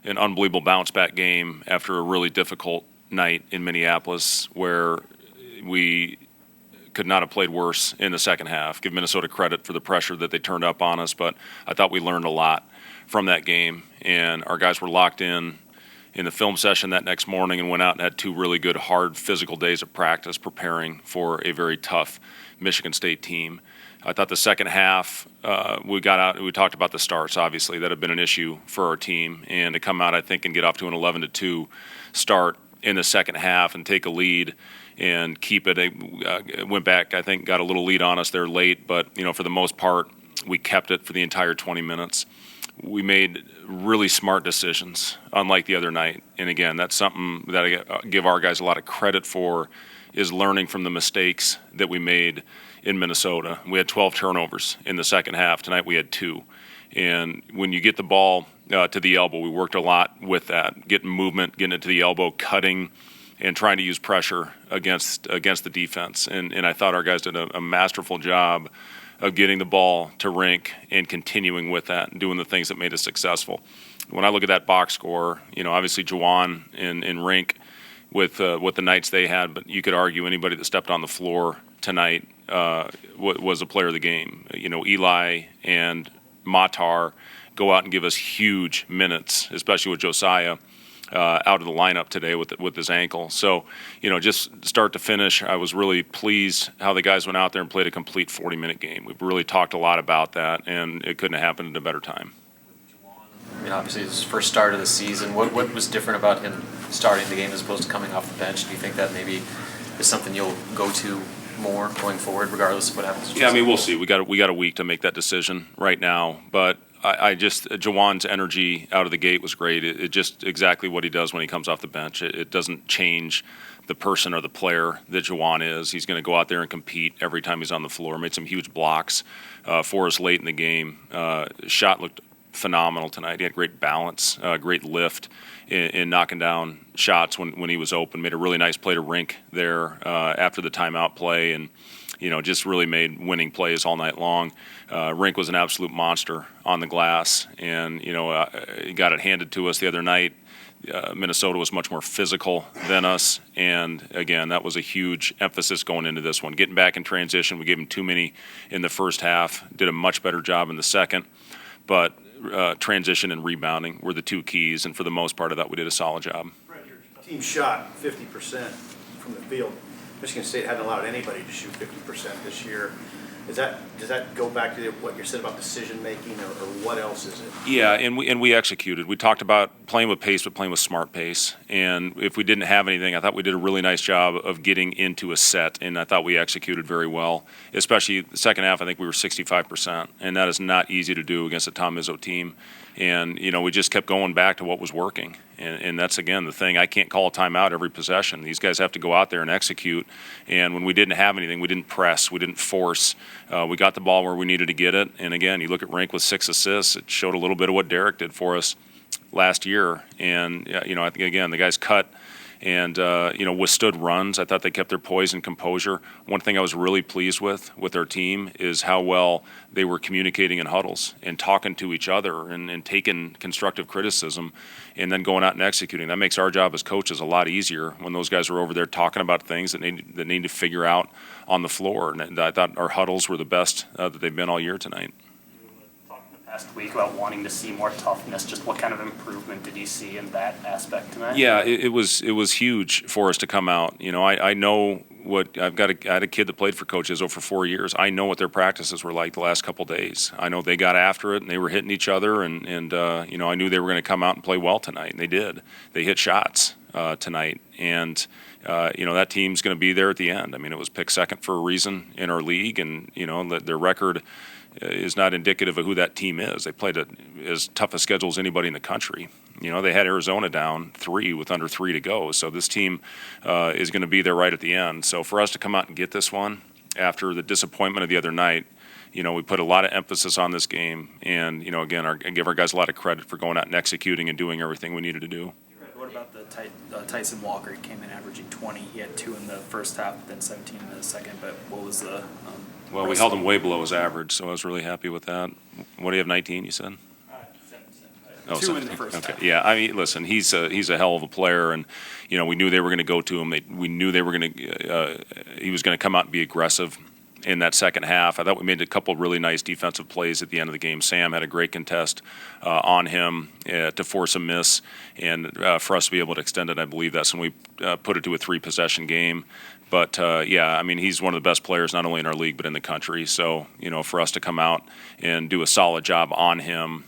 an unbelievable bounce-back game after a really difficult night in Minneapolis where we could not have played worse in the second half. Give Minnesota credit for the pressure that they turned up on us, but I thought we learned a lot from that game, and our guys were locked in the film session that next morning and went out and had 2 really good, hard physical days of practice preparing for a very tough Michigan State team. I thought the second half, we got out, we talked about the starts, obviously. That had been an issue for our team. And to come out, I think, and get off to an 11-2 start in the second half and take a lead and keep it. Went back, I think, got a little lead on us there late. But, for the most part, we kept it for the entire 20 minutes. We made really smart decisions, unlike the other night. And, again, that's something that I give our guys a lot of credit for, is learning from the mistakes that we made in Minnesota. We had 12 turnovers in the second half. Tonight we had 2. And when you get the ball to the elbow, we worked a lot with that, getting movement, getting it to the elbow, cutting, and trying to use pressure against the defense. And I thought our guys did a masterful job of getting the ball to Rink and continuing with that and doing the things that made us successful. When I look at that box score, obviously Juwan and Rink with the nights they had, but you could argue anybody that stepped on the floor tonight was a player of the game. Eli and Matar go out and give us huge minutes, especially with Josiah out of the lineup today with his ankle. So, just start to finish, I was really pleased how the guys went out there and played a complete 40-minute game. We've really talked a lot about that, and it couldn't have happened at a better time. Obviously his first start of the season. What was different about him starting the game as opposed to coming off the bench? Do you think that maybe is something you'll go to more going forward, regardless of what happens? Yeah, we'll see. We got a week to make that decision right now, but I just Jawan's energy out of the gate was great. It just exactly what he does when he comes off the bench. It doesn't change the person or the player that Juwan is. He's going to go out there and compete every time he's on the floor. Made some huge blocks for us late in the game. Shot looked phenomenal tonight. He had great balance, great lift in knocking down shots when he was open. Made a really nice play to Rink there after the timeout play, and just really made winning plays all night long. Rink was an absolute monster on the glass, and he got it handed to us the other night. Minnesota was much more physical than us, and again, that was a huge emphasis going into this one. Getting back in transition, we gave him too many in the first half. Did a much better job in the second, but transition and rebounding were the 2 keys, and for the most part of that, we did a solid job. Fred, your team shot 50% from the field. Michigan State hadn't allowed anybody to shoot 50% this year. Does that go back to what you said about decision making, or what else is it? Yeah, and we executed. We talked about playing with pace, but playing with smart pace. And if we didn't have anything, I thought we did a really nice job of getting into a set, and I thought we executed very well. Especially the second half, I think we were 65%, and that is not easy to do against a Tom Izzo team. And we just kept going back to what was working, and that's again the thing. I can't call a timeout every possession. These guys have to go out there and execute. And when we didn't have anything, we didn't press, we didn't force. We got the ball where we needed to get it. And again, you look at Rink with 6 assists. It showed a little bit of what Derek did for us last year. And I think again the guys cut and withstood runs. I thought they kept their poise and composure. One thing I was really pleased with our team is how well they were communicating in huddles and talking to each other and taking constructive criticism and then going out and executing. That makes our job as coaches a lot easier when those guys are over there talking about things that need to figure out on the floor. And I thought our huddles were the best that they've been all year tonight. Last week about wanting to see more toughness. Just what kind of improvement did you see in that aspect tonight? Yeah, it was huge for us to come out. I know what I had a kid that played for Coach Izzo for 4 years. I know what their practices were like the last couple of days. I know they got after it and they were hitting each other, and I knew they were going to come out and play well tonight, and they did. They hit shots tonight, and that team's going to be there at the end. It was picked second for a reason in our league, and their record is not indicative of who that team is. They played as tough a schedule as anybody in the country. They had Arizona down 3 with under 3 to go. So this team is going to be there right at the end. So for us to come out and get this one after the disappointment of the other night, we put a lot of emphasis on this game. And, again, I give our guys a lot of credit for going out and executing and doing everything we needed to do. What about the Tyson Walker? He came in averaging 20. He had 2 in the first half, then 17 in the second. But what was the Well, we held him way below his average, so I was really happy with that. What do you have, 19, you said? Oh, Two in the 17. first Okay, half. yeah, I mean, listen, he's a hell of a player, and, you know, we knew they were going to go to him. We knew they were going to, he was going to come out and be aggressive in that second half. I thought we made a couple really nice defensive plays at the end of the game. Sam had a great contest on him to force a miss, and for us to be able to extend it, I believe that's when we put it to a 3-possession game. But, yeah, I mean, he's one of the best players not only in our league but in the country. So, you know, for us to come out and do a solid job on him,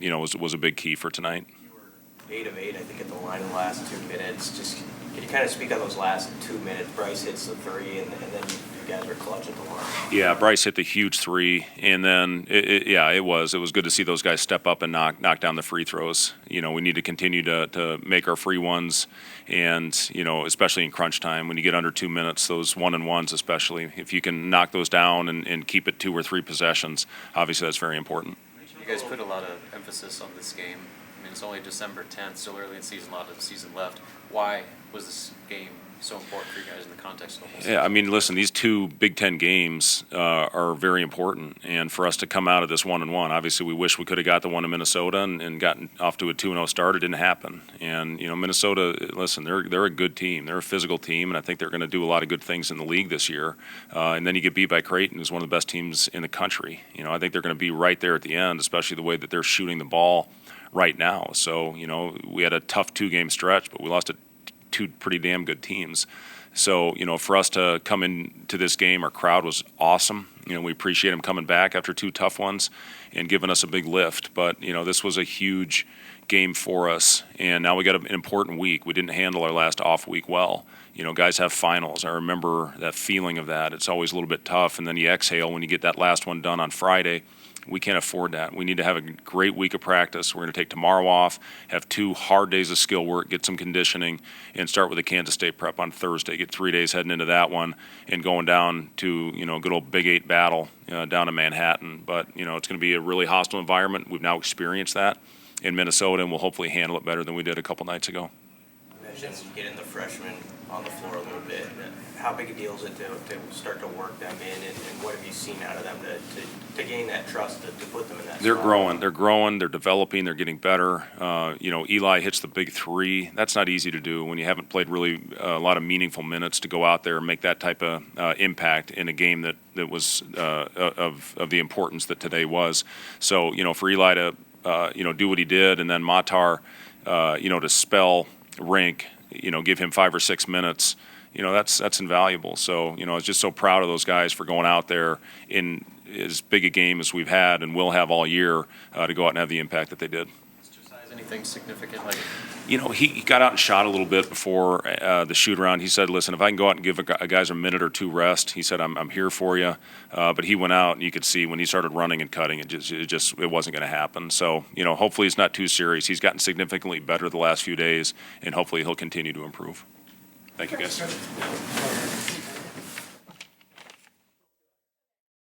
you know, was a big key for tonight. You were 8 of 8, I think, at the line in the last 2 minutes. Just can you kind of speak on those last 2 minutes? Bryce hits the 3, and then you guys are clutch at the line. Yeah, Bryce hit the huge 3, and then it was good to see those guys step up and knock down the free throws. You know, we need to continue to make our free ones, and you know, especially in crunch time when you get under 2 minutes, those 1-and-1s especially, if you can knock those down and keep it 2 or 3 possessions, obviously that's very important. You guys put a lot of emphasis on this game. I mean, it's only December 10th, still early in the season, a lot of the season left. Why was this game so important for you guys in the context of the whole season? Yeah, I mean, listen, these 2 Big Ten games are very important, and for us to come out of this 1-and-1, obviously we wish we could have got the one in Minnesota and gotten off to a 2-0 start. It didn't happen, and you know, Minnesota, listen, they're a good team, they're a physical team, and I think they're going to do a lot of good things in the league this year. And then you get beat by Creighton, who's one of the best teams in the country. You know, I think they're going to be right there at the end, especially the way that they're shooting the ball right now. So you know, we had a tough 2-game stretch, but we lost to 2 pretty damn good teams. So, you know, for us to come into this game, our crowd was awesome. You know, we appreciate them coming back after 2 tough ones and giving us a big lift. But, you know, this was a huge game for us. And now we got an important week. We didn't handle our last off week well. You know, guys have finals. I remember that feeling of that. It's always a little bit tough. And then you exhale when you get that last one done on Friday. We can't afford that. We need to have a great week of practice. We're going to take tomorrow off, have 2 hard days of skill work, get some conditioning, and start with the Kansas State prep on Thursday. Get 3 days heading into that one and going down to, you know, good old Big 8 battle down in Manhattan. But, you know, it's going to be a really hostile environment. We've now experienced that in Minnesota, and we'll hopefully handle it better than we did a couple nights ago. You mentioned getting the freshmen on the floor a little bit. How big a deal is it to start to work them in, and what have you seen out of them to gain that trust to put them in that They're spot? growing, they're developing, they're getting better. You know, Eli hits the big 3. That's not easy to do when you haven't played really a lot of meaningful minutes, to go out there and make that type of impact in a game that was of the importance that today was. So, you know, for Eli to, you know, do what he did, and then Matar, you know, to spell Rink, you know, give him 5 or 6 minutes, you know, that's invaluable. So, you know, I was just so proud of those guys for going out there in as big a game as we've had and will have all year to go out and have the impact that they did. Exercise anything significant? Like, You know, he got out and shot a little bit before the shoot around. He said, listen, if I can go out and give a guys a minute or 2 rest, he said, I'm here for you. But he went out, and you could see when he started running and cutting, it wasn't going to happen. So, you know, hopefully it's not too serious. He's gotten significantly better the last few days, and hopefully he'll continue to improve. Thank you, guys.